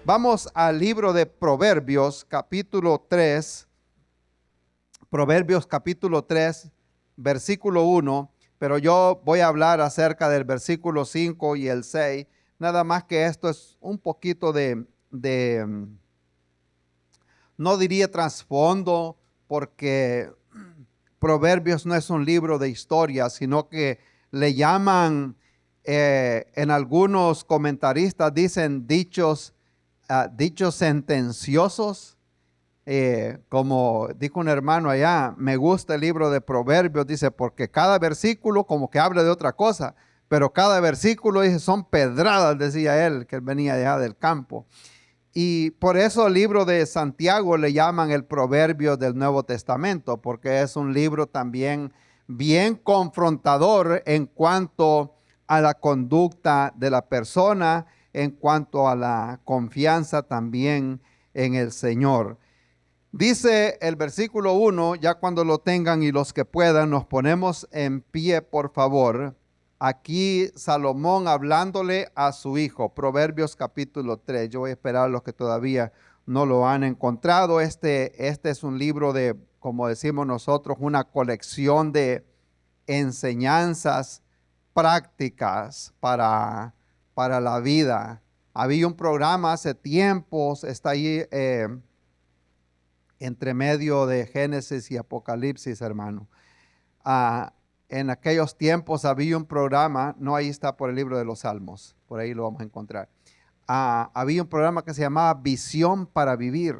Vamos al libro de Proverbios, capítulo 3. Proverbios, capítulo 3, versículo 1. Pero yo voy a hablar acerca del versículo 5 y el 6. Nada más que esto es un poquito no diría trasfondo, porque Proverbios no es un libro de historia, sino que le llaman, en algunos comentaristas dicen dichos sentenciosos. Como dijo un hermano allá, me gusta el libro de Proverbios, dice, porque cada versículo como que habla de otra cosa, pero cada versículo dice, son pedradas, decía él, que él venía allá del campo. Y por eso el libro de Santiago le llaman el Proverbio del Nuevo Testamento, porque es un libro también bien confrontador en cuanto a la conducta de la persona, en cuanto a la confianza también en el Señor. Dice el versículo 1, ya cuando lo tengan y los que puedan, nos ponemos en pie, por favor. Aquí Salomón hablándole a su hijo, Proverbios capítulo 3. Yo voy a esperar a los que todavía no lo han encontrado. Este es un libro de, como decimos nosotros, una colección de enseñanzas prácticas para la vida. Había un programa hace tiempos, está ahí entre medio de Génesis y Apocalipsis, hermano. En aquellos tiempos había un programa, no, ahí está por el libro de los Salmos, por ahí lo vamos a encontrar. Había un programa que se llamaba Visión para Vivir,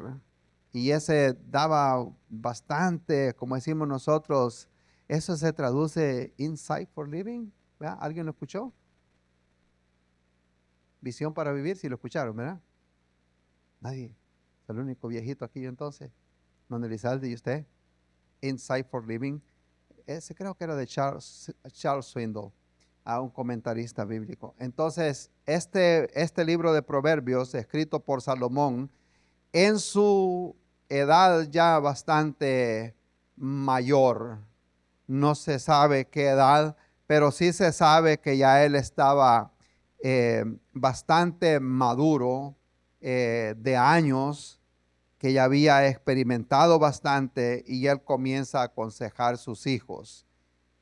y ese daba bastante, como decimos nosotros, eso se traduce Insight for Living, ¿verdad? ¿Alguien lo escuchó? Visión para Vivir, si lo escucharon, ¿verdad? Nadie. Es el único viejito aquí entonces. Don Elizalde, ¿y usted? Insight for Living. Ese creo que era de Charles Swindoll, a un comentarista bíblico. Entonces, este libro de Proverbios, escrito por Salomón, en su edad ya bastante mayor, no se sabe qué edad, pero sí se sabe que ya él estaba bastante maduro, de años, que ya había experimentado bastante, y él comienza a aconsejar a sus hijos.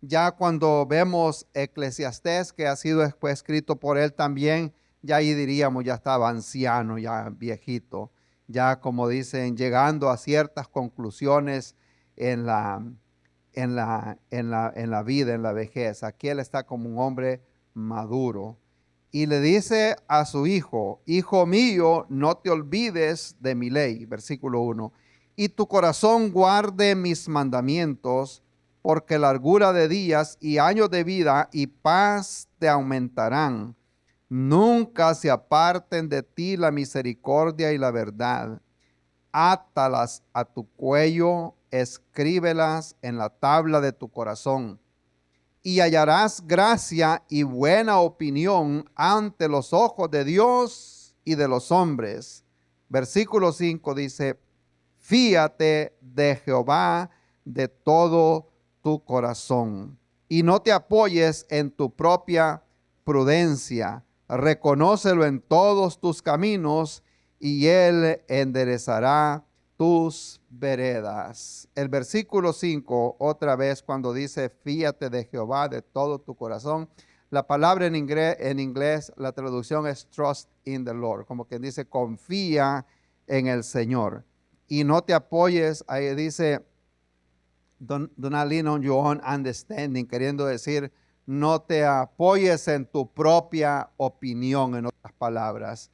Ya cuando vemos Eclesiastés, que ha sido después escrito por él también, ya ahí diríamos ya estaba anciano, ya viejito, ya como dicen, llegando a ciertas conclusiones en la vida, en la vejez. Aquí él está como un hombre maduro. Y le dice a su hijo, hijo mío, no te olvides de mi ley, versículo 1, y tu corazón guarde mis mandamientos, porque largura de días y años de vida y paz te aumentarán. Nunca se aparten de ti la misericordia y la verdad. Átalas a tu cuello, escríbelas en la tabla de tu corazón, y hallarás gracia y buena opinión ante los ojos de Dios y de los hombres. Versículo 5 dice, fíate de Jehová de todo tu corazón y no te apoyes en tu propia prudencia. Reconócelo en todos tus caminos y él enderezará tus veredas. El versículo 5, otra vez cuando dice, fíate de Jehová de todo tu corazón. La palabra en inglés, la traducción es trust in the Lord, como quien dice, confía en el Señor. Y no te apoyes, ahí dice, do not lean on your own understanding, queriendo decir, no te apoyes en tu propia opinión, en otras palabras.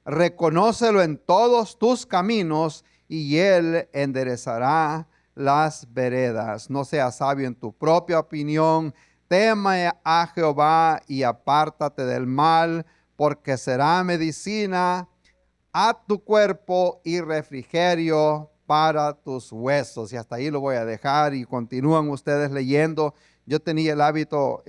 Reconócelo en todos tus caminos y él enderezará las veredas. No seas sabio en tu propia opinión. Teme a Jehová y apártate del mal, porque será medicina a tu cuerpo y refrigerio para tus huesos. Y hasta ahí lo voy a dejar y continúan ustedes leyendo. Yo tenía el hábito,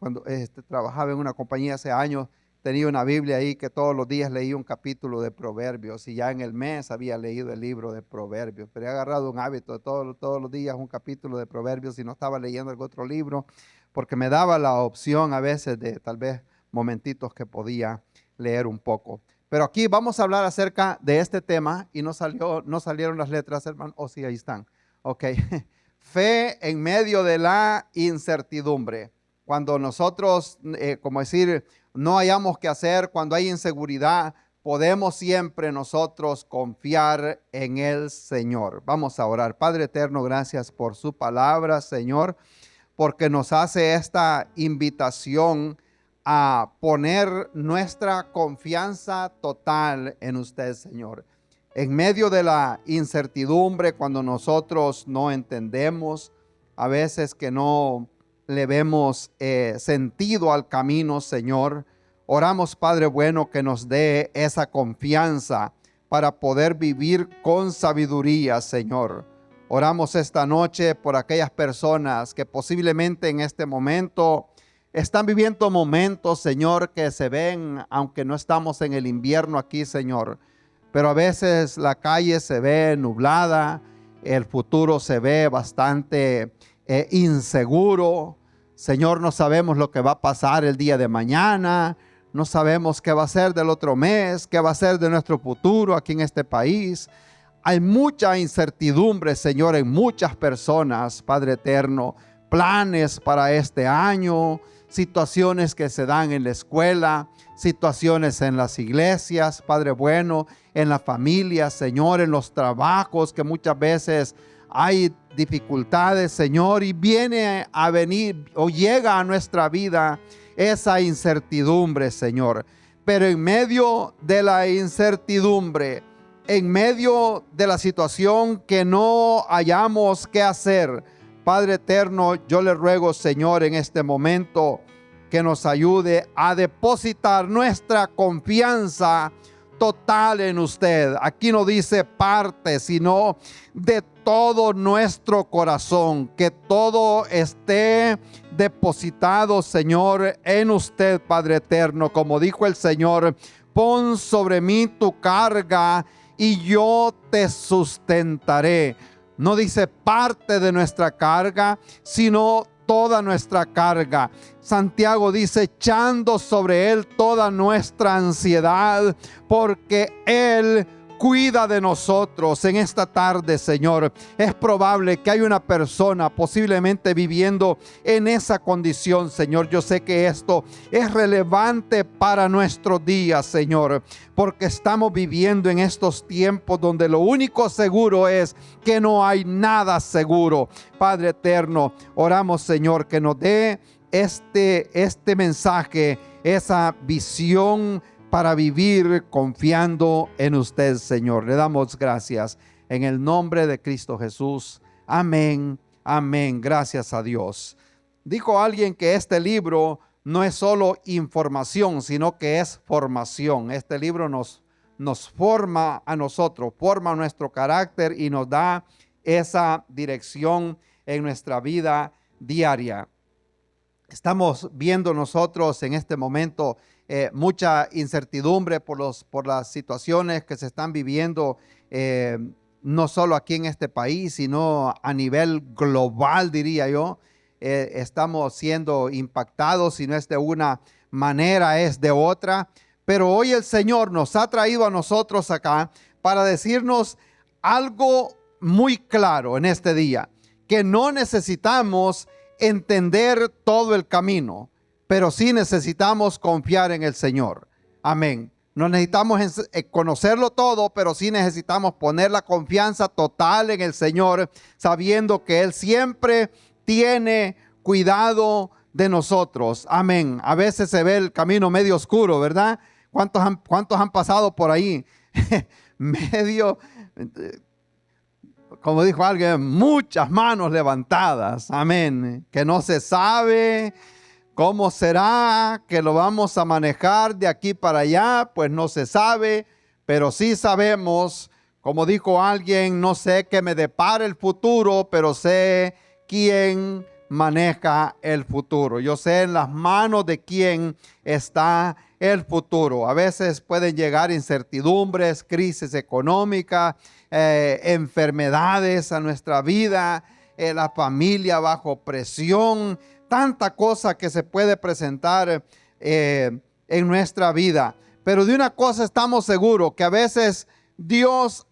cuando trabajaba en una compañía hace años, tenía una Biblia ahí que todos los días leía un capítulo de Proverbios, y ya en el mes había leído el libro de Proverbios, pero he agarrado un hábito de todos los días un capítulo de Proverbios y no estaba leyendo algún otro libro, porque me daba la opción a veces de tal vez momentitos que podía leer un poco. Pero aquí vamos a hablar acerca de este tema y no salieron las letras, hermano. Oh, sí, ahí están. Ok. Fe en medio de la incertidumbre. Cuando nosotros, como decir, no hayamos que hacer, cuando hay inseguridad, podemos siempre nosotros confiar en el Señor. Vamos a orar. Padre eterno, gracias por su palabra, Señor, porque nos hace esta invitación a poner nuestra confianza total en usted, Señor. En medio de la incertidumbre, cuando nosotros no entendemos, a veces que no le vemos sentido al camino, Señor, oramos, Padre bueno, que nos dé esa confianza para poder vivir con sabiduría, Señor. Oramos esta noche por aquellas personas que posiblemente en este momento están viviendo momentos, Señor, que se ven, aunque no estamos en el invierno aquí, Señor, pero a veces la calle se ve nublada, el futuro se ve bastante inseguro. Señor, no sabemos lo que va a pasar el día de mañana, no sabemos qué va a ser del otro mes, qué va a ser de nuestro futuro aquí en este país. Hay mucha incertidumbre, Señor, en muchas personas, Padre eterno. Planes para este año, situaciones que se dan en la escuela, situaciones en las iglesias, Padre bueno, en la familia, Señor, en los trabajos, que muchas veces hay dificultades, Señor, y viene a venir o llega a nuestra vida esa incertidumbre, Señor. Pero en medio de la incertidumbre, en medio de la situación que no hayamos qué hacer, Padre eterno, yo le ruego, Señor, en este momento que nos ayude a depositar nuestra confianza total en usted. Aquí no dice parte, sino de todo nuestro corazón, que todo esté depositado, Señor, en usted, Padre eterno. Como dijo el Señor, pon sobre mí tu carga y yo te sustentaré. No dice parte de nuestra carga, sino toda nuestra carga. Santiago dice, echando sobre él toda nuestra ansiedad, porque él cuida de nosotros. En esta tarde, Señor, es probable que hay una persona posiblemente viviendo en esa condición, Señor. Yo sé que esto es relevante para nuestros días, Señor, porque estamos viviendo en estos tiempos donde lo único seguro es que no hay nada seguro. Padre eterno, oramos, Señor, que nos dé este mensaje, esa visión para vivir confiando en usted, Señor. Le damos gracias en el nombre de Cristo Jesús. Amén, amén. Gracias a Dios. Dijo alguien que este libro no es solo información, sino que es formación. Este libro nos forma a nosotros, forma nuestro carácter y nos da esa dirección en nuestra vida diaria. Estamos viendo nosotros en este momento mucha incertidumbre por las situaciones que se están viviendo, no solo aquí en este país, sino a nivel global, diría yo. Estamos siendo impactados, si no es de una manera, es de otra. Pero hoy el Señor nos ha traído a nosotros acá para decirnos algo muy claro en este día, que no necesitamos entender todo el camino, pero sí necesitamos confiar en el Señor. Amén. No necesitamos conocerlo todo, pero sí necesitamos poner la confianza total en el Señor, sabiendo que Él siempre tiene cuidado de nosotros. Amén. A veces se ve el camino medio oscuro, ¿verdad? ¿Cuántos han pasado por ahí? Medio... Como dijo alguien, muchas manos levantadas, amén, que no se sabe cómo será, que lo vamos a manejar de aquí para allá, pues no se sabe, pero sí sabemos, como dijo alguien, no sé qué me depara el futuro, pero sé quién maneja el futuro. Yo sé en las manos de quién está el futuro. A veces pueden llegar incertidumbres, crisis económicas, enfermedades a nuestra vida, la familia bajo presión, tanta cosa que se puede presentar en nuestra vida. Pero de una cosa estamos seguros, que a veces Dios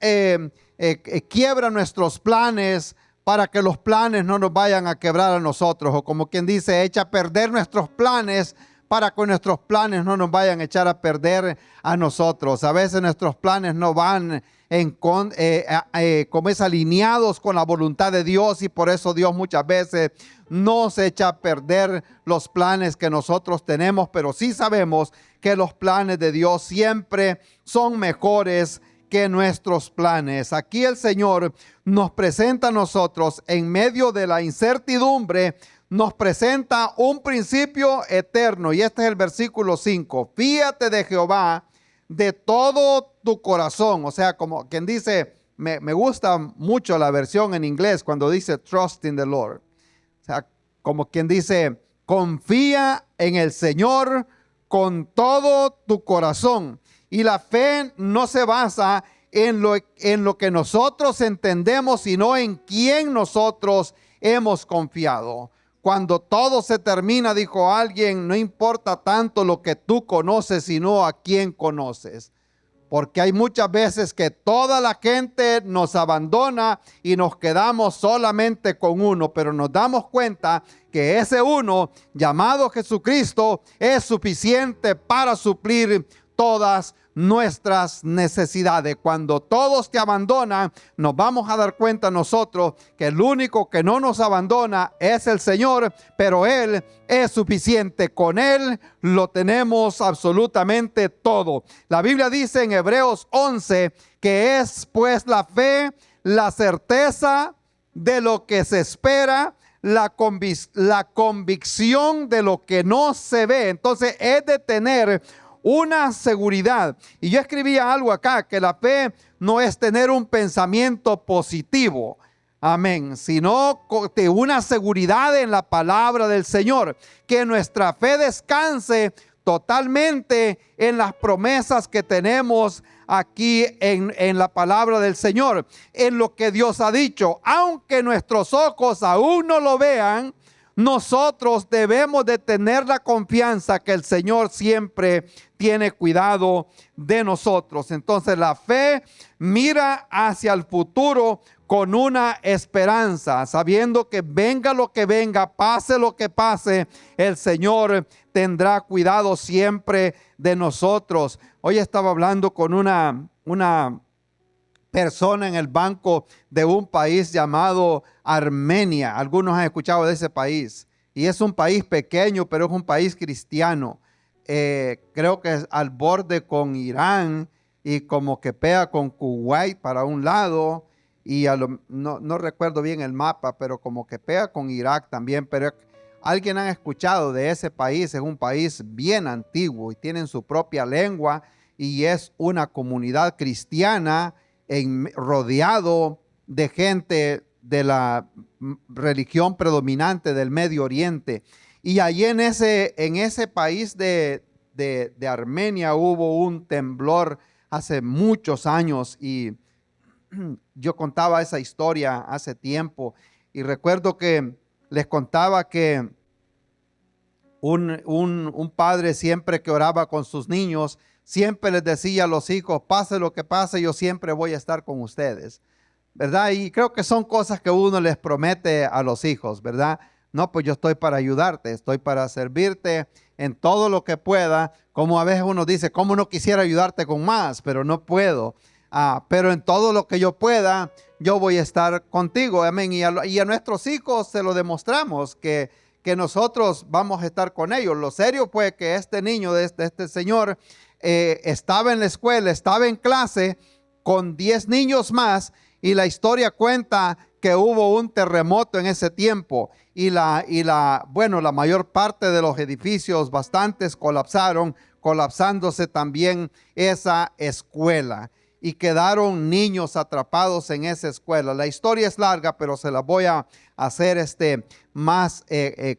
quiebra nuestros planes para que los planes no nos vayan a quebrar a nosotros, o como quien dice, echa a perder nuestros planes para que nuestros planes no nos vayan a echar a perder a nosotros. A veces nuestros planes no van como es alineados con la voluntad de Dios, y por eso Dios muchas veces nos echa a perder los planes que nosotros tenemos, pero sí sabemos que los planes de Dios siempre son mejores que nuestros planes. Aquí el Señor nos presenta a nosotros en medio de la incertidumbre, nos presenta un principio eterno, y este es el versículo 5. Fíate de Jehová de todo tu corazón. O sea, como quien dice, me gusta mucho la versión en inglés cuando dice trust in the Lord. O sea, como quien dice, confía en el Señor con todo tu corazón. Y la fe no se basa en lo que nosotros entendemos, sino en quién nosotros hemos confiado. Cuando todo se termina, dijo alguien, no importa tanto lo que tú conoces, sino a quién conoces. Porque hay muchas veces que toda la gente nos abandona y nos quedamos solamente con uno, pero nos damos cuenta que ese uno, llamado Jesucristo, es suficiente para suplir todas nuestras necesidades. Cuando todos te abandonan, nos vamos a dar cuenta nosotros que el único que no nos abandona es el Señor, pero Él es suficiente. Con Él lo tenemos absolutamente todo. La Biblia dice en Hebreos 11 que es pues la fe, la certeza de lo que se espera, la convicción de lo que no se ve. Entonces es de tener una seguridad. Y yo escribía algo acá, que la fe no es tener un pensamiento positivo, amén, sino de una seguridad en la palabra del Señor, que nuestra fe descanse totalmente en las promesas que tenemos aquí en la palabra del Señor, en lo que Dios ha dicho. Aunque nuestros ojos aún no lo vean, nosotros debemos de tener la confianza que el Señor siempre tiene cuidado de nosotros. Entonces la fe mira hacia el futuro con una esperanza, sabiendo que venga lo que venga, pase lo que pase, el Señor tendrá cuidado siempre de nosotros. Hoy estaba hablando con una persona en el banco de un país llamado Armenia. Algunos han escuchado de ese país. Y es un país pequeño, pero es un país cristiano. Creo que es al borde con Irán y como que pega con Kuwait para un lado. Y no recuerdo bien el mapa, pero como que pega con Irak también. Pero alguien ha escuchado de ese país. Es un país bien antiguo y tienen su propia lengua. Y es una comunidad cristiana rodeado de gente de la religión predominante del Medio Oriente. Y allí en ese país de Armenia hubo un temblor hace muchos años, y yo contaba esa historia hace tiempo, y recuerdo que les contaba que un padre siempre que oraba con sus niños, siempre les decía a los hijos, pase lo que pase, yo siempre voy a estar con ustedes, ¿verdad? Y creo que son cosas que uno les promete a los hijos, ¿verdad? No, pues yo estoy para ayudarte, estoy para servirte en todo lo que pueda. Como a veces uno dice, ¿cómo no quisiera ayudarte con más? Pero no puedo. Pero en todo lo que yo pueda, yo voy a estar contigo, amén. Y a nuestros hijos se lo demostramos que nosotros vamos a estar con ellos. Lo serio fue que este niño de este señor estaba en la escuela, estaba en clase con 10 niños más, y la historia cuenta que hubo un terremoto en ese tiempo, y la mayor parte de los edificios, bastantes, colapsándose también esa escuela, y quedaron niños atrapados en esa escuela. La historia es larga, pero se la voy a hacer más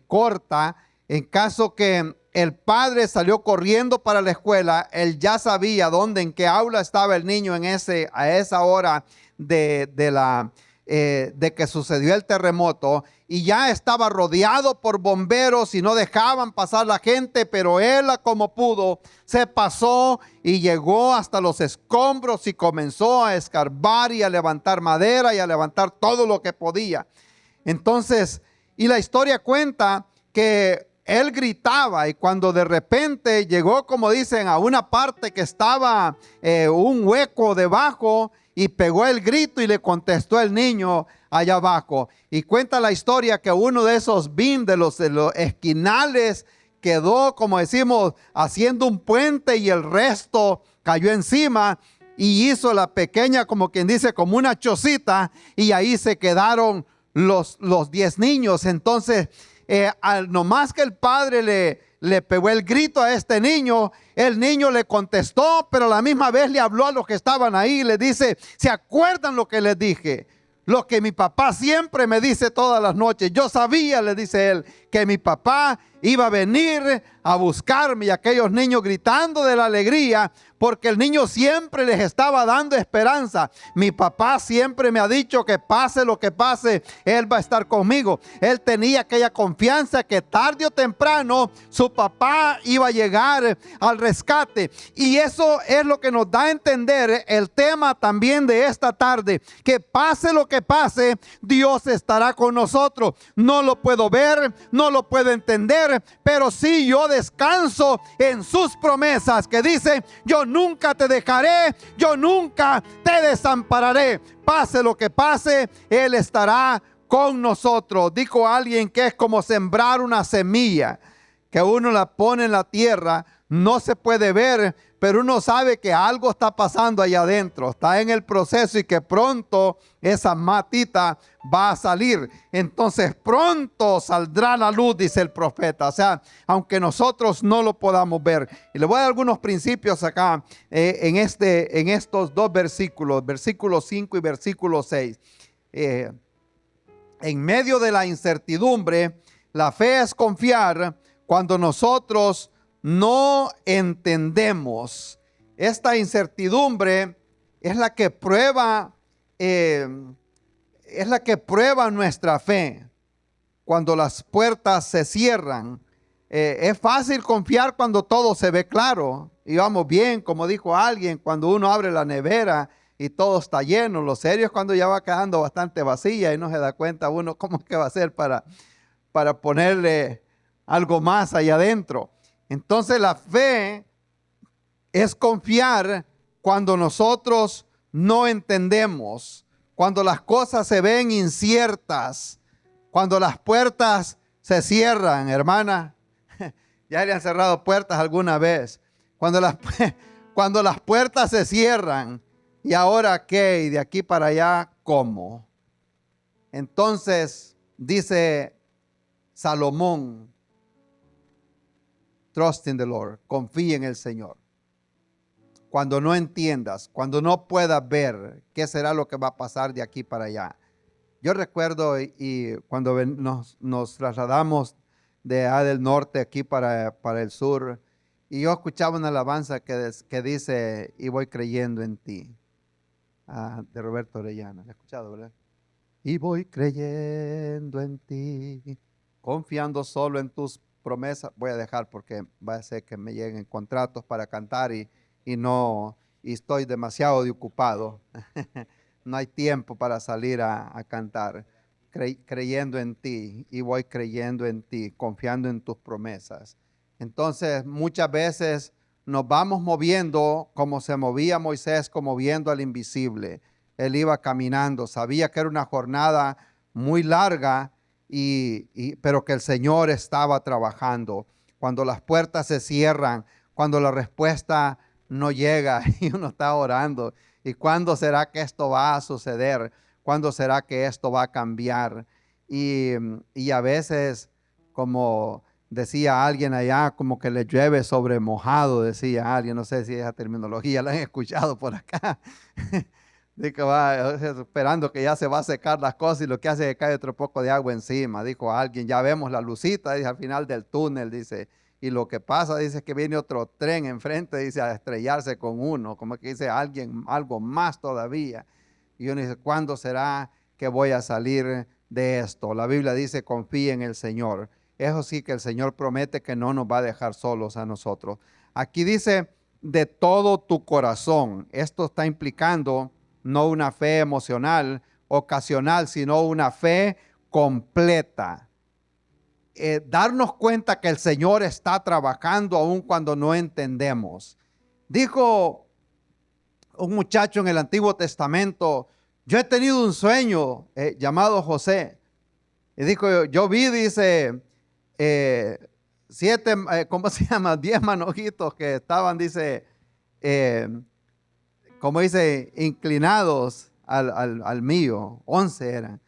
corta. En caso que el padre salió corriendo para la escuela, él ya sabía dónde, en qué aula estaba el niño a esa hora de de que sucedió el terremoto, y ya estaba rodeado por bomberos y no dejaban pasar la gente, pero él, como pudo, se pasó y llegó hasta los escombros y comenzó a escarbar y a levantar madera y a levantar todo lo que podía. Entonces, y la historia cuenta que él gritaba, y cuando de repente llegó, como dicen, a una parte que estaba un hueco debajo, y pegó el grito y le contestó el niño allá abajo. Y cuenta la historia que uno de esos beams, de los esquinales, quedó, como decimos, haciendo un puente, y el resto cayó encima y hizo la pequeña, como quien dice, como una chocita, y ahí se quedaron los 10 niños. Entonces, nomás que el padre le pegó el grito a este niño, el niño le contestó, pero a la misma vez le habló a los que estaban ahí y le dice: ¿se acuerdan lo que les dije? Lo que mi papá siempre me dice todas las noches. Yo sabía, le dice él, que mi papá iba a venir a buscarme. Y aquellos niños gritando de la alegría, porque el niño siempre les estaba dando esperanza. Mi papá siempre me ha dicho que pase lo que pase, él va a estar conmigo. Él tenía aquella confianza que tarde o temprano su papá iba a llegar al rescate. Y eso es lo que nos da a entender el tema también de esta tarde, que pase lo que pase, Dios estará con nosotros. No lo puedo ver, no lo puedo entender, pero sí yo descanso en sus promesas, que dice: yo nunca te dejaré, yo nunca te desampararé. Pase lo que pase, Él estará con nosotros. Dijo alguien que es como sembrar una semilla, que uno la pone en la tierra, no se puede ver, pero uno sabe que algo está pasando allá adentro, está en el proceso, y que pronto esa matita va a salir. Entonces pronto saldrá la luz, dice el profeta. O sea, aunque nosotros no lo podamos ver. Y le voy a dar algunos principios acá en estos dos versículos, versículo 5 y versículo 6. En medio de la incertidumbre, la fe es confiar cuando nosotros no entendemos. Esta incertidumbre es la que prueba, nuestra fe. Cuando las puertas se cierran, es fácil confiar cuando todo se ve claro y vamos bien, como dijo alguien, cuando uno abre la nevera y todo está lleno. Lo serio es cuando ya va quedando bastante vacía y no se da cuenta uno cómo es que va a hacer para ponerle algo más allá adentro. Entonces la fe es confiar cuando nosotros no entendemos, cuando las cosas se ven inciertas, cuando las puertas se cierran, hermana. Ya le han cerrado puertas alguna vez. Cuando las puertas se cierran, ¿y ahora qué? Y de aquí para allá, ¿cómo? Entonces dice Salomón: trust in the Lord, confía en el Señor. Cuando no entiendas, cuando no puedas ver qué será lo que va a pasar de aquí para allá. Yo recuerdo y cuando nos trasladamos de allá del norte aquí para el sur, y yo escuchaba una alabanza que dice: y voy creyendo en ti, de Roberto Orellana. ¿La he escuchado, verdad? Y voy creyendo en ti, confiando solo en tus promesas. Voy a dejar porque va a ser que me lleguen contratos para cantar y estoy demasiado ocupado. No hay tiempo para salir a cantar. Creyendo en ti, y voy creyendo en ti, confiando en tus promesas. Entonces muchas veces nos vamos moviendo como se movía Moisés, como viendo al invisible. Él iba caminando, sabía que era una jornada muy larga, pero que el Señor estaba trabajando. Cuando las puertas se cierran, cuando la respuesta no llega y uno está orando, ¿y cuándo será que esto va a suceder? ¿Cuándo será que esto va a cambiar? Y a veces, como decía alguien allá, como que le llueve sobre mojado, decía alguien. No sé si esa terminología la han escuchado por acá. De que va esperando que ya se va a secar las cosas, y lo que hace es que cae otro poco de agua encima. Dijo alguien: ya vemos la lucita, dice, al final del túnel, dice. Y lo que pasa, dice, que viene otro tren enfrente, dice, a estrellarse con uno. Como que dice alguien algo más todavía. Y uno dice: ¿cuándo será que voy a salir de esto. La Biblia dice, confíe en el Señor. Eso sí que el Señor promete que no nos va a dejar solos a nosotros. Aquí dice, de todo tu corazón. Esto está implicando no una fe emocional, ocasional, sino una fe completa. Darnos cuenta que el Señor está trabajando aun cuando no entendemos. Dijo un muchacho en el Antiguo Testamento, yo he tenido un sueño llamado José. Y dijo, yo vi, dice, 7, ¿cómo se llama? 10 manojitos que estaban, dice, como dice, inclinados al mío. 11 eran.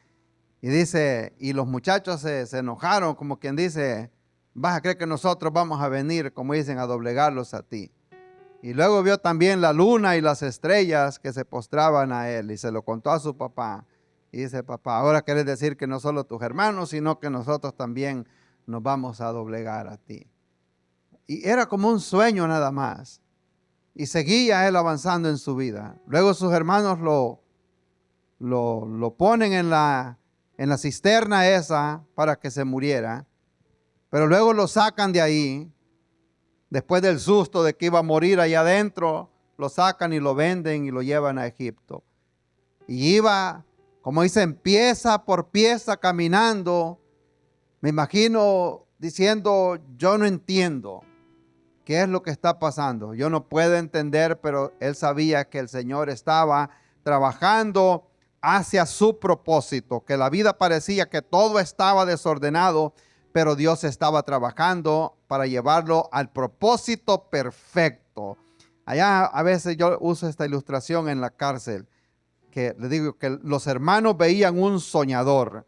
Y dice, y los muchachos se enojaron, como quien dice, vas a creer que nosotros vamos a venir, como dicen, a doblegarlos a ti. Y luego vio también la luna y las estrellas que se postraban a él y se lo contó a su papá. Y dice, papá, ahora quieres decir que no solo tus hermanos, sino que nosotros también nos vamos a doblegar a ti. Y era como un sueño nada más. Y seguía él avanzando en su vida. Luego sus hermanos lo ponen en la cisterna esa para que se muriera. Pero luego lo sacan de ahí. Después del susto de que iba a morir allá adentro, lo sacan y lo venden y lo llevan a Egipto. Y iba, como dicen, pieza por pieza caminando. Me imagino diciendo, yo no entiendo qué es lo que está pasando. Yo no puedo entender, pero él sabía que el Señor estaba trabajando hacia su propósito, que la vida parecía que todo estaba desordenado, pero Dios estaba trabajando para llevarlo al propósito perfecto. Allá a veces yo uso esta ilustración en la cárcel, que le digo que los hermanos veían un soñador.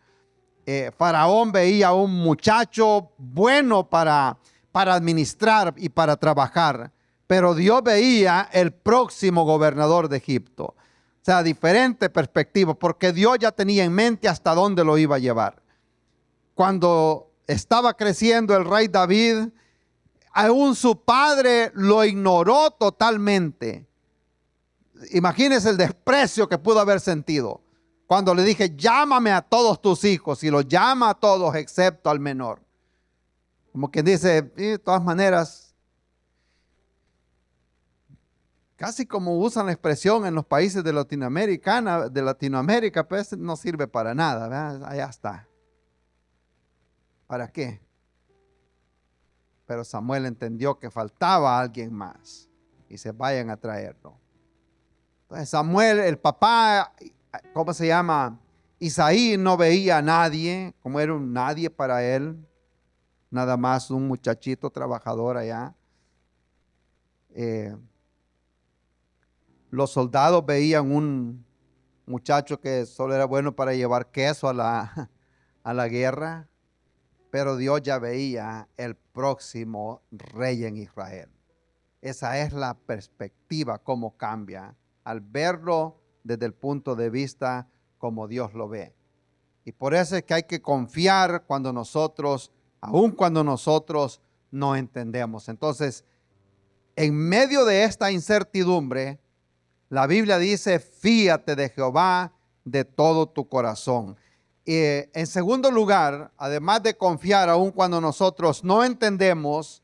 Faraón veía un muchacho bueno para administrar y para trabajar, pero Dios veía el próximo gobernador de Egipto. O sea, diferente perspectiva, porque Dios ya tenía en mente hasta dónde lo iba a llevar. Cuando estaba creciendo el rey David, aún su padre lo ignoró totalmente. Imagínense el desprecio que pudo haber sentido cuando le dije, llámame a todos tus hijos, y los llama a todos excepto al menor. Como quien dice, de todas maneras, casi como usan la expresión en los países de Latinoamérica, pues no sirve para nada, ¿verdad? Allá está. ¿Para qué? Pero Samuel entendió que faltaba alguien más y se vayan a traerlo. Entonces Samuel, el papá, ¿cómo se llama? Isaí no veía a nadie, como era un nadie para él, nada más un muchachito trabajador allá. Los soldados veían un muchacho que solo era bueno para llevar queso a la guerra, pero Dios ya veía el próximo rey en Israel. Esa es la perspectiva, cómo cambia al verlo desde el punto de vista como Dios lo ve. Y por eso es que hay que confiar cuando nosotros, aun cuando nosotros no entendemos. Entonces, en medio de esta incertidumbre, la Biblia dice, fíate de Jehová de todo tu corazón. En segundo lugar, además de confiar aun cuando nosotros no entendemos,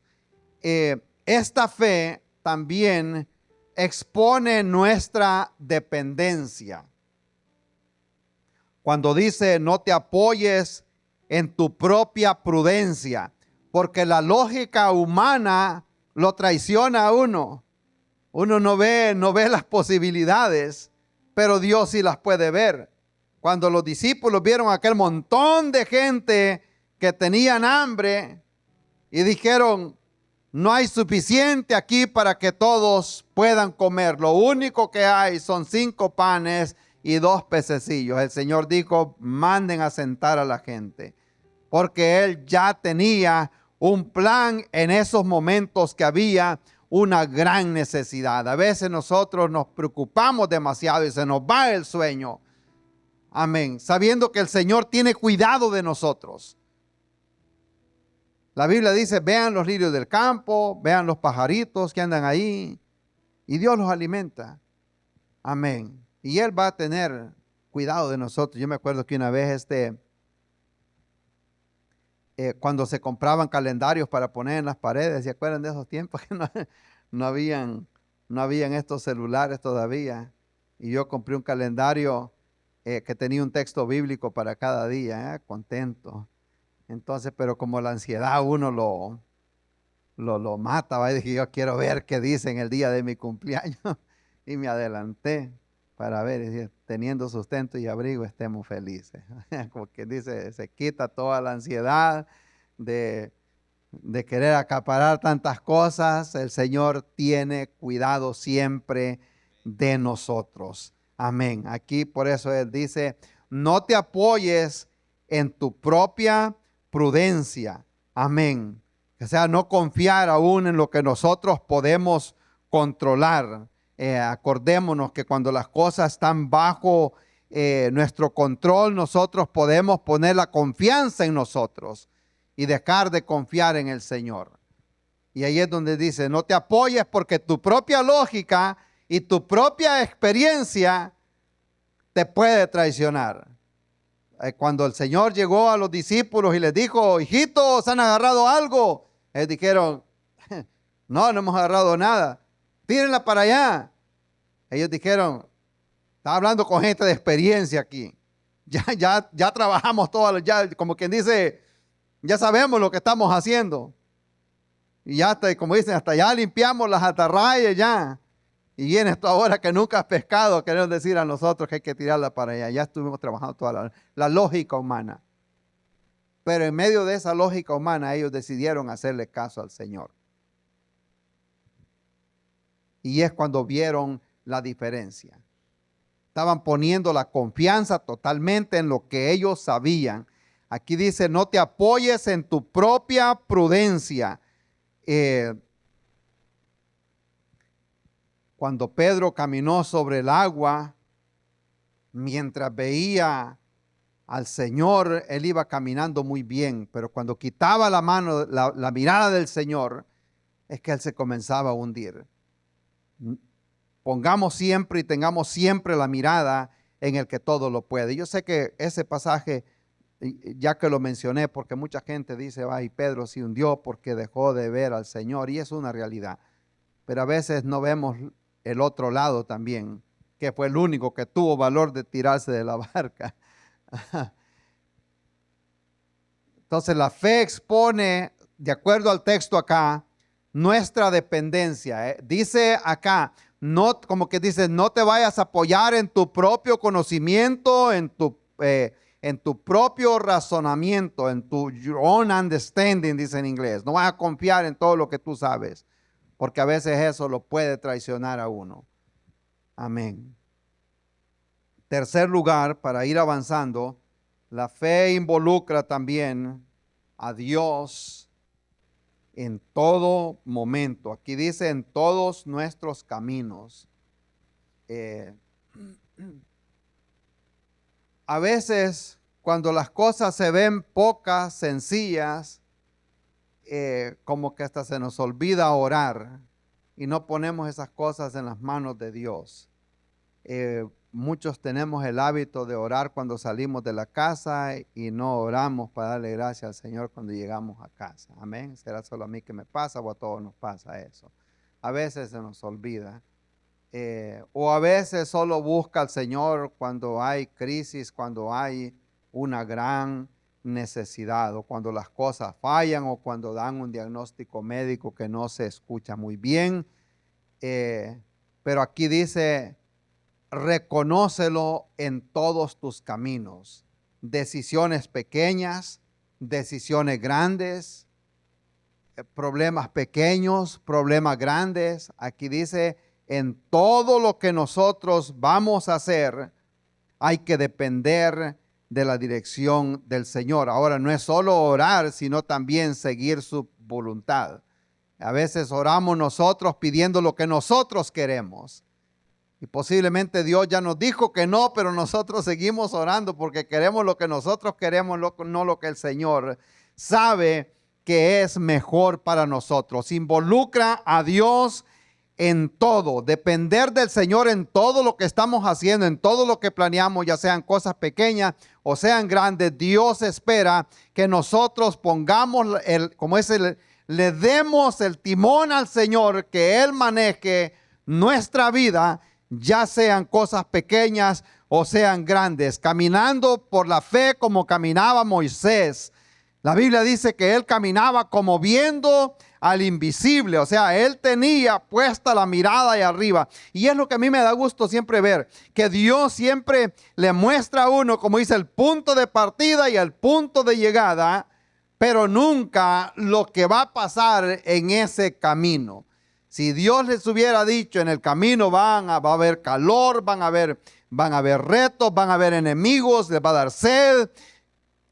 esta fe también expone nuestra dependencia. Cuando dice, no te apoyes en tu propia prudencia, porque la lógica humana lo traiciona a uno. Uno no ve las posibilidades, pero Dios sí las puede ver. Cuando los discípulos vieron aquel montón de gente que tenían hambre y dijeron, no hay suficiente aquí para que todos puedan comer. Lo único que hay son 5 panes y 2 pececillos. El Señor dijo, manden a sentar a la gente, porque Él ya tenía un plan en esos momentos que había una gran necesidad. A veces nosotros nos preocupamos demasiado y se nos va el sueño. Amén. Sabiendo que el Señor tiene cuidado de nosotros. La Biblia dice, vean los lirios del campo, vean los pajaritos que andan ahí, y Dios los alimenta. Amén. Y Él va a tener cuidado de nosotros. Yo me acuerdo que una vez cuando se compraban calendarios para poner en las paredes, ¿se acuerdan de esos tiempos que no habían estos celulares todavía? Y yo compré un calendario que tenía un texto bíblico para cada día, contento. Entonces, pero como la ansiedad uno lo mata, ¿va? Y dije, yo quiero ver qué dice en el día de mi cumpleaños. Y me adelanté para ver, y decir, teniendo sustento y abrigo, estemos felices. Como que dice, se quita toda la ansiedad de querer acaparar tantas cosas. El Señor tiene cuidado siempre de nosotros. Amén. Aquí por eso Él dice, no te apoyes en tu propia prudencia. Amén. O sea, no confiar aún en lo que nosotros podemos controlar. Acordémonos que cuando las cosas están bajo nuestro control, nosotros podemos poner la confianza en nosotros y dejar de confiar en el Señor. Y ahí es donde dice, no te apoyes porque tu propia lógica y tu propia experiencia te puede traicionar. Cuando el Señor llegó a los discípulos y les dijo, hijitos, ¿han agarrado algo? Ellos dijeron, no hemos agarrado nada. Tírenla para allá. Ellos dijeron, está hablando con gente de experiencia aquí. Ya trabajamos todo, ya como quien dice, ya sabemos lo que estamos haciendo. Y ya hasta, como dicen, hasta ya limpiamos las atarrayas ya. Y viene esto ahora que nunca has pescado, queremos decir a nosotros que hay que tirarla para allá. Ya estuvimos trabajando toda la lógica humana. Pero en medio de esa lógica humana, ellos decidieron hacerle caso al Señor. Y es cuando vieron la diferencia. Estaban poniendo la confianza totalmente en lo que ellos sabían. Aquí dice, no te apoyes en tu propia prudencia. Cuando Pedro caminó sobre el agua, mientras veía al Señor, él iba caminando muy bien, pero cuando quitaba la mano, la mirada del Señor, es que él se comenzaba a hundir. Pongamos siempre y tengamos siempre la mirada en el que todo lo puede. Yo sé que ese pasaje, ya que lo mencioné, porque mucha gente dice, ay, Pedro se hundió porque dejó de ver al Señor, y es una realidad. Pero a veces no vemos el otro lado también, que fue el único que tuvo valor de tirarse de la barca. Entonces la fe expone, de acuerdo al texto acá, nuestra dependencia. Dice acá, no, como que dice, no te vayas a apoyar en tu propio conocimiento, en tu propio razonamiento, en tu your own understanding, dice en inglés. No vas a confiar en todo lo que tú sabes, porque a veces eso lo puede traicionar a uno. Amén. Tercer lugar, para ir avanzando, la fe involucra también a Dios en todo momento. Aquí dice en todos nuestros caminos. A veces cuando las cosas se ven pocas, sencillas, como que hasta se nos olvida orar y no ponemos esas cosas en las manos de Dios. Muchos tenemos el hábito de orar cuando salimos de la casa y no oramos para darle gracias al Señor cuando llegamos a casa. Amén. ¿Será solo a mí que me pasa o a todos nos pasa eso? A veces se nos olvida. O a veces solo busca al Señor cuando hay crisis, cuando hay una gran necesidad, o cuando las cosas fallan, o cuando dan un diagnóstico médico que no se escucha muy bien. Pero aquí dice, reconócelo en todos tus caminos. Decisiones pequeñas, decisiones grandes, problemas pequeños, problemas grandes. Aquí dice, en todo lo que nosotros vamos a hacer, hay que depender de la dirección del Señor. Ahora, no es solo orar, sino también seguir su voluntad. A veces oramos nosotros pidiendo lo que nosotros queremos. Y posiblemente Dios ya nos dijo que no, pero nosotros seguimos orando porque queremos lo que nosotros queremos, no lo que el Señor sabe que es mejor para nosotros. Involucra a Dios en todo, depender del Señor en todo lo que estamos haciendo, en todo lo que planeamos, ya sean cosas pequeñas o sean grandes. Dios espera que nosotros pongamos le demos el timón al Señor, que Él maneje nuestra vida, ya sean cosas pequeñas o sean grandes, caminando por la fe como caminaba Moisés. La Biblia dice que él caminaba como viendo al invisible, o sea, él tenía puesta la mirada ahí arriba. Y es lo que a mí me da gusto siempre ver, que Dios siempre le muestra a uno, como dice, el punto de partida y el punto de llegada, pero nunca lo que va a pasar en ese camino. Si Dios les hubiera dicho, en el camino va a haber calor, van a haber retos, van a haber enemigos, les va a dar sed,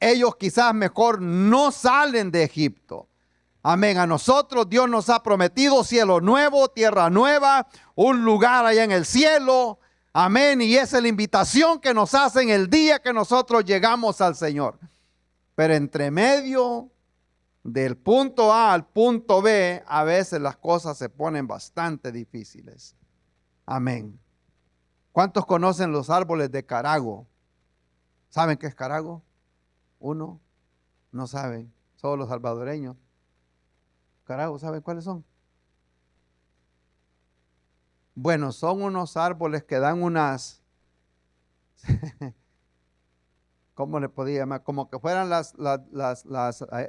ellos quizás mejor no salen de Egipto. Amén. A nosotros Dios nos ha prometido cielo nuevo, tierra nueva, un lugar allá en el cielo. Amén. Y esa es la invitación que nos hacen el día que nosotros llegamos al Señor. Pero entre medio del punto A al punto B, a veces las cosas se ponen bastante difíciles. Amén. ¿Cuántos conocen los árboles de carago? ¿Saben qué es carago? Uno, no saben, solo los salvadoreños. Carajo, ¿saben cuáles son? Bueno, son unos árboles que dan unas, ¿cómo le podía llamar? Como que fueran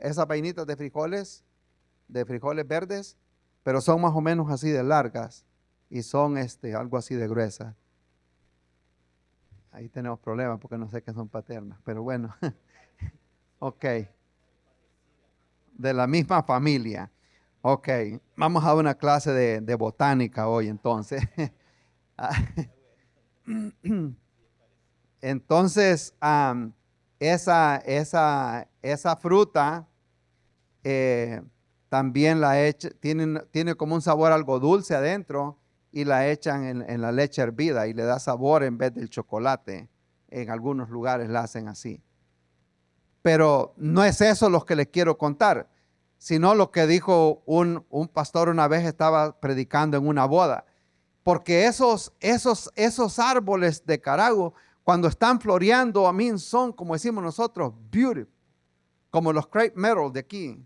esas vainitas de frijoles verdes, pero son más o menos así de largas y son algo así de gruesas. Ahí tenemos problemas porque no sé qué son paternas, pero bueno. Ok. De la misma familia. Ok. Vamos a una clase de botánica hoy entonces. Entonces, esa fruta también tiene como un sabor algo dulce adentro y la echan en la leche hervida y le da sabor en vez del chocolate. En algunos lugares la hacen así. Pero no es eso lo que les quiero contar, sino lo que dijo un pastor una vez, estaba predicando en una boda. Porque esos árboles de carago, cuando están floreando, a mí son, como decimos nosotros, beautiful, como los crepe myrtle de aquí.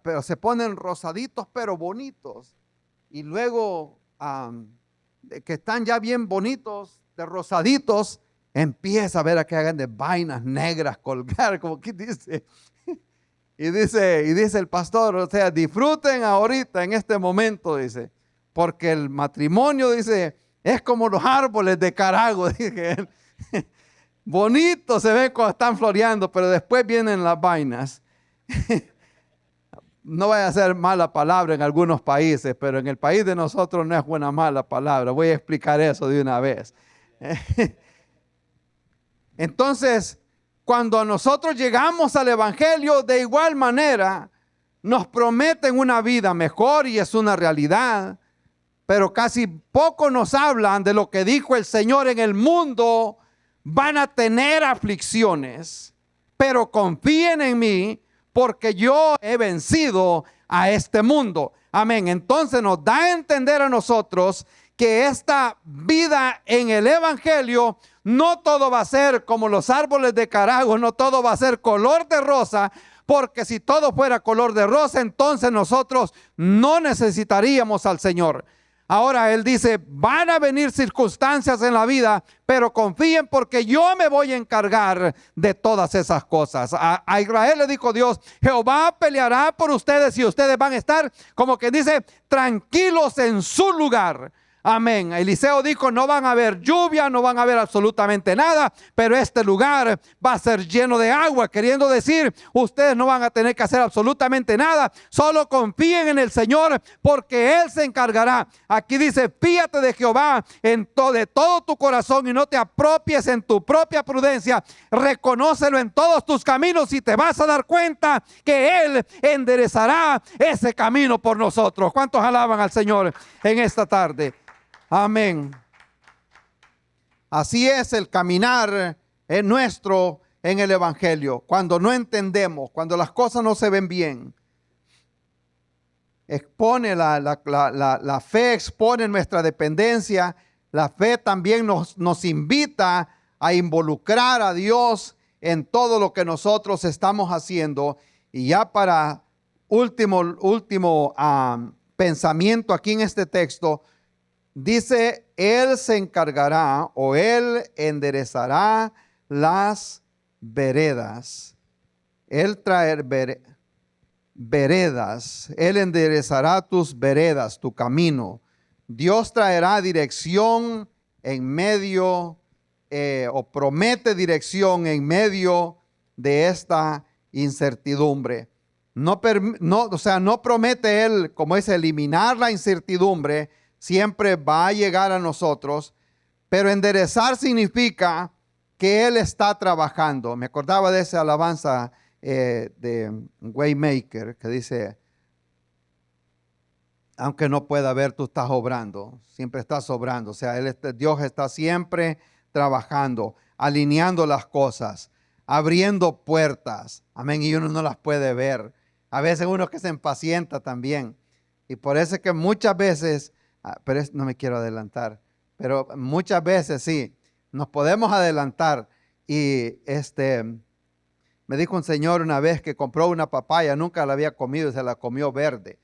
Pero se ponen rosaditos, pero bonitos. Y luego, que están ya bien bonitos, de rosaditos, empieza a ver a que hagan de vainas negras colgar, como que dice. Y dice el pastor, o sea, disfruten ahorita en este momento, dice, porque el matrimonio, dice, es como los árboles de carago, dije él. Bonito se ve cuando están floreando, pero después vienen las vainas. No vaya a ser mala palabra en algunos países, pero en el país de nosotros no es buena mala palabra. Voy a explicar eso de una vez. Entonces, cuando nosotros llegamos al Evangelio, de igual manera, nos prometen una vida mejor y es una realidad, pero casi poco nos hablan de lo que dijo el Señor: en el mundo van a tener aflicciones, pero confíen en mí porque yo he vencido a este mundo. Amén. Entonces nos da a entender a nosotros que esta vida en el Evangelio, no todo va a ser como los árboles de carago, no todo va a ser color de rosa, porque si todo fuera color de rosa, entonces nosotros no necesitaríamos al Señor. Ahora Él dice, van a venir circunstancias en la vida, pero confíen porque yo me voy a encargar de todas esas cosas. A Israel le dijo Dios, Jehová peleará por ustedes y ustedes van a estar, como que dice, tranquilos en su lugar. Amén. Eliseo dijo, no van a haber lluvia, no van a haber absolutamente nada, pero este lugar va a ser lleno de agua, queriendo decir, ustedes no van a tener que hacer absolutamente nada, solo confíen en el Señor porque Él se encargará. Aquí dice, fíate de Jehová de todo tu corazón y no te apropies en tu propia prudencia, reconócelo en todos tus caminos y te vas a dar cuenta que Él enderezará ese camino por nosotros. ¿Cuántos alaban al Señor en esta tarde? Amén. Así es el caminar nuestro en el Evangelio. Cuando no entendemos, cuando las cosas no se ven bien. expone la fe, expone nuestra dependencia. La fe también nos invita a involucrar a Dios en todo lo que nosotros estamos haciendo. Y ya para último pensamiento aquí en este texto, dice, Él se encargará o Él enderezará las veredas. Él veredas. Él enderezará tus veredas, tu camino. Dios traerá dirección en medio, o promete dirección en medio de esta incertidumbre. No, no promete Él, como es, eliminar la incertidumbre, siempre va a llegar a nosotros, pero enderezar significa que Él está trabajando. Me acordaba de esa alabanza de Waymaker que dice, aunque no pueda ver, tú estás obrando, siempre estás obrando. O sea, Dios está siempre trabajando, alineando las cosas, abriendo puertas. Amén. Y uno no las puede ver. A veces uno que se impacienta también. Y por eso es que muchas veces, pero no me quiero adelantar, pero muchas veces sí, nos podemos adelantar. Y me dijo un señor una vez que compró una papaya, nunca la había comido y se la comió verde.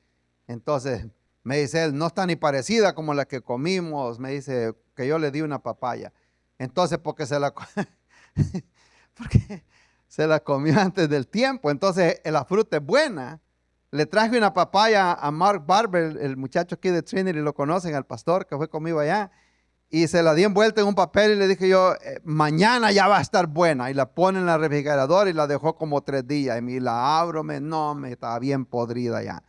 Entonces me dice él, no está ni parecida como la que comimos. Me dice que yo le di una papaya. Entonces, porque porque se la comió antes del tiempo. Entonces, la fruta es buena. Le traje una papaya a Mark Barber, el muchacho aquí de Trinity, lo conocen, al pastor que fue conmigo allá. Y se la di envuelta en un papel y le dije yo, mañana ya va a estar buena. Y la pone en la refrigeradora y la dejó como 3 días. Y la abro, no, me estaba bien podrida ya.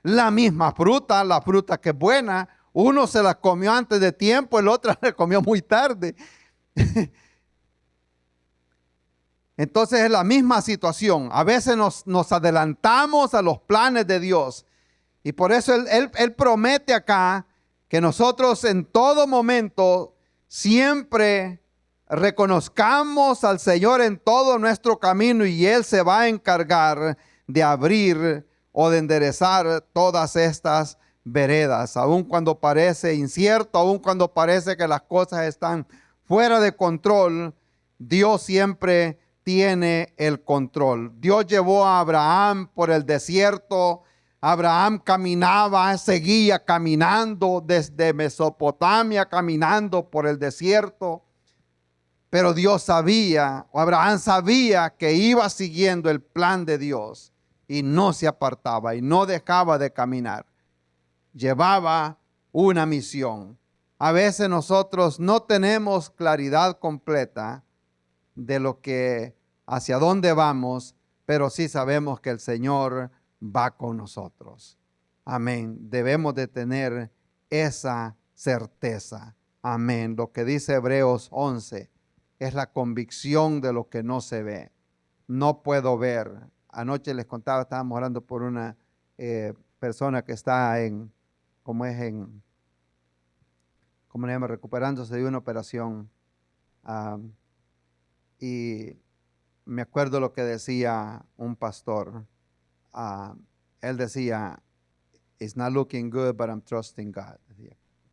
La misma fruta, la fruta que es buena, uno se la comió antes de tiempo, el otro la comió muy tarde. Entonces es la misma situación. A veces nos adelantamos a los planes de Dios. Y por eso él promete acá que nosotros en todo momento siempre reconozcamos al Señor en todo nuestro camino y Él se va a encargar de abrir o de enderezar todas estas veredas, aun cuando parece incierto, aun cuando parece que las cosas están fuera de control. Dios siempre tiene el control. Dios llevó a Abraham por el desierto. Abraham caminaba, seguía caminando desde Mesopotamia, caminando por el desierto. Pero Dios sabía, o Abraham sabía que iba siguiendo el plan de Dios y no se apartaba y no dejaba de caminar. Llevaba una misión. A veces nosotros no tenemos claridad completa de lo que, hacia dónde vamos, pero sí sabemos que el Señor va con nosotros. Amén. Debemos de tener esa certeza. Amén. Lo que dice Hebreos 11 es la convicción de lo que no se ve. No puedo ver. Anoche les contaba, estábamos orando por una persona que está ¿cómo le llama? Recuperándose de una operación. Y me acuerdo lo que decía un pastor. Él decía, it's not looking good, but I'm trusting God.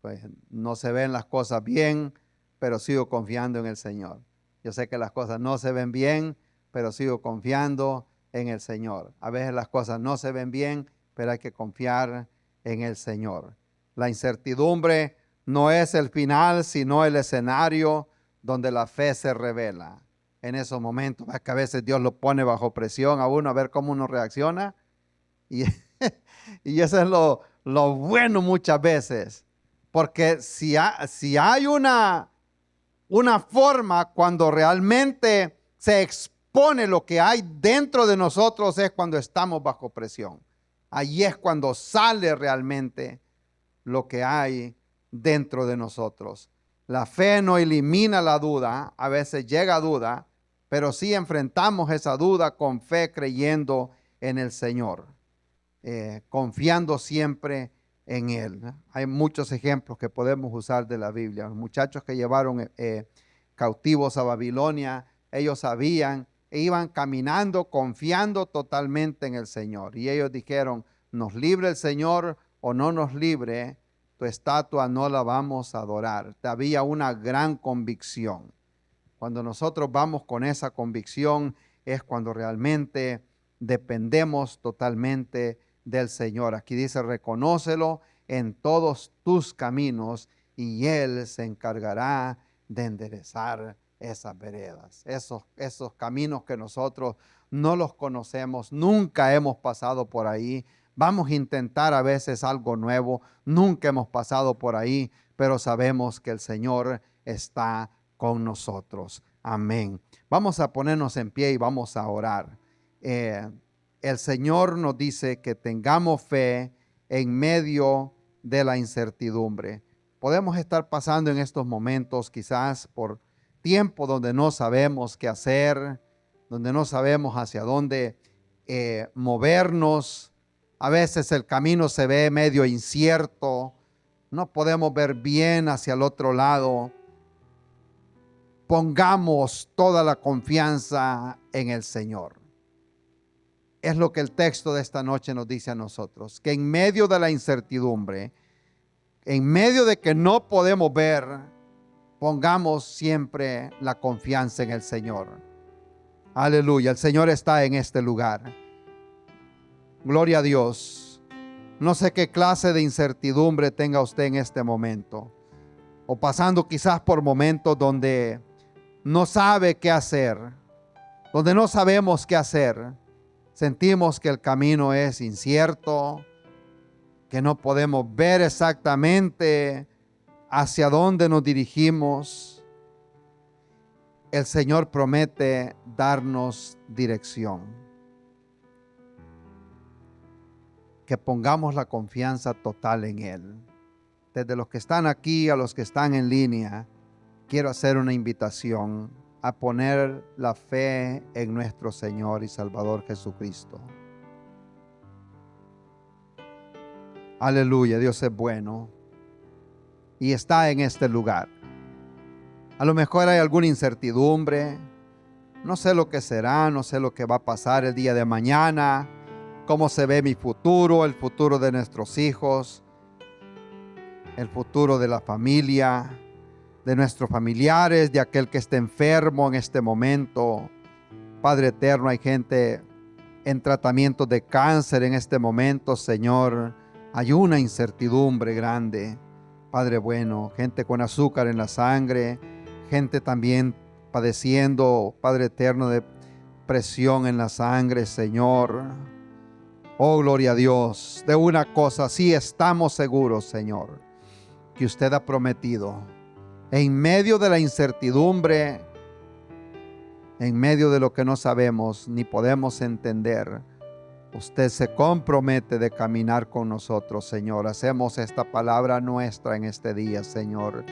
Pues, no se ven las cosas bien, pero sigo confiando en el Señor. Yo sé que las cosas no se ven bien, pero sigo confiando en el Señor. A veces las cosas no se ven bien, pero hay que confiar en el Señor. La incertidumbre no es el final, sino el escenario donde la fe se revela. En esos momentos, es que a veces Dios lo pone bajo presión a uno a ver cómo uno reacciona. Y, y eso es lo bueno muchas veces. Porque si hay una forma cuando realmente se expone lo que hay dentro de nosotros, es cuando estamos bajo presión. Allí es cuando sale realmente lo que hay dentro de nosotros. La fe no elimina la duda, a veces llega duda, pero sí enfrentamos esa duda con fe, creyendo en el Señor, confiando siempre en Él. Hay muchos ejemplos que podemos usar de la Biblia. Los muchachos que llevaron cautivos a Babilonia, ellos sabían, e iban caminando confiando totalmente en el Señor. Y ellos dijeron, nos libre el Señor o no nos libre, tu estatua no la vamos a adorar. Había una gran convicción. Cuando nosotros vamos con esa convicción es cuando realmente dependemos totalmente del Señor. Aquí dice, reconócelo en todos tus caminos y Él se encargará de enderezar esas veredas, esos caminos que nosotros no los conocemos, nunca hemos pasado por ahí. Vamos a intentar a veces algo nuevo, nunca hemos pasado por ahí, pero sabemos que el Señor está con nosotros. Amén. Vamos a ponernos en pie y vamos a orar. El Señor nos dice que tengamos fe en medio de la incertidumbre. Podemos estar pasando en estos momentos quizás por tiempo donde no sabemos qué hacer, donde no sabemos hacia dónde movernos. A veces el camino se ve medio incierto, no podemos ver bien hacia el otro lado. Pongamos toda la confianza en el Señor. Es lo que el texto de esta noche nos dice a nosotros, que en medio de la incertidumbre, en medio de que no podemos ver, pongamos siempre la confianza en el Señor. Aleluya, el Señor está en este lugar. Gloria a Dios. No sé qué clase de incertidumbre tenga usted en este momento, o pasando quizás por momentos donde no sabe qué hacer, donde no sabemos qué hacer. Sentimos que el camino es incierto, que no podemos ver exactamente hacia dónde nos dirigimos. El Señor promete darnos dirección. Que pongamos la confianza total en Él. Desde los que están aquí a los que están en línea, quiero hacer una invitación a poner la fe en nuestro Señor y Salvador Jesucristo. Aleluya, Dios es bueno y está en este lugar. A lo mejor hay alguna incertidumbre, no sé lo que será, no sé lo que va a pasar el día de mañana, cómo se ve mi futuro, el futuro de nuestros hijos, el futuro de la familia, de nuestros familiares, de aquel que esté enfermo en este momento. Padre eterno, hay gente en tratamiento de cáncer en este momento, Señor. Hay una incertidumbre grande, Padre bueno, gente con azúcar en la sangre, gente también padeciendo, Padre eterno, de presión en la sangre, Señor. Oh, gloria a Dios. De una cosa sí estamos seguros, Señor, que usted ha prometido. En medio de la incertidumbre, en medio de lo que no sabemos ni podemos entender, usted se compromete de caminar con nosotros, Señor. Hacemos esta palabra nuestra en este día, Señor.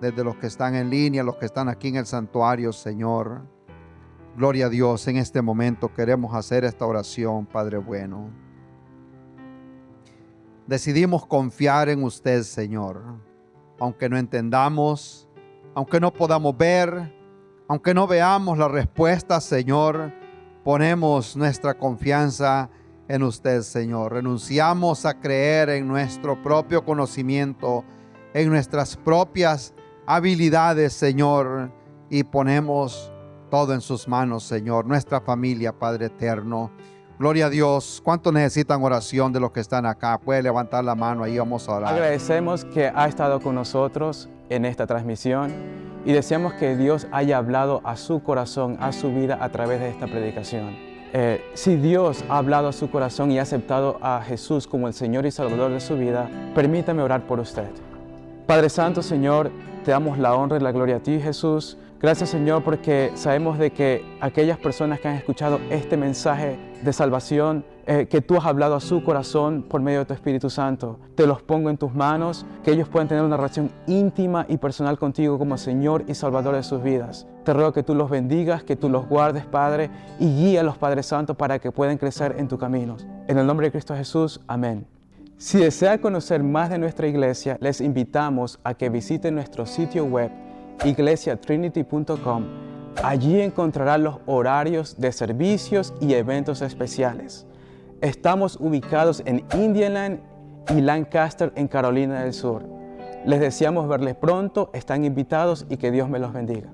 Desde los que están en línea, los que están aquí en el santuario, Señor. Gloria a Dios, en este momento queremos hacer esta oración, Padre bueno. Decidimos confiar en usted, Señor. Aunque no entendamos, aunque no podamos ver, aunque no veamos la respuesta, Señor, ponemos nuestra confianza en usted, Señor. Renunciamos a creer en nuestro propio conocimiento, en nuestras propias habilidades, Señor, y ponemos todo en sus manos, Señor. Nuestra familia, Padre eterno. Gloria a Dios. ¿Cuántos necesitan oración de los que están acá? Puede levantar la mano, ahí vamos a orar. Agradecemos que ha estado con nosotros en esta transmisión y deseamos que Dios haya hablado a su corazón, a su vida a través de esta predicación. Si Dios ha hablado a su corazón y ha aceptado a Jesús como el Señor y Salvador de su vida, permítame orar por usted. Padre Santo, Señor, te damos la honra y la gloria a ti, Jesús. Gracias, Señor, porque sabemos de que aquellas personas que han escuchado este mensaje de salvación, que tú has hablado a su corazón por medio de tu Espíritu Santo, te los pongo en tus manos, que ellos puedan tener una relación íntima y personal contigo como Señor y Salvador de sus vidas. Te ruego que tú los bendigas, que tú los guardes, Padre, y guíalos, Padre Santo, para que puedan crecer en tus caminos. En el nombre de Cristo Jesús, amén. Si desea conocer más de nuestra iglesia, les invitamos a que visiten nuestro sitio web iglesiatrinity.com. Allí encontrarán los horarios de servicios y eventos especiales. Estamos ubicados en Indialand y Lancaster, en Carolina del Sur. Les deseamos verles pronto, están invitados y que Dios me los bendiga.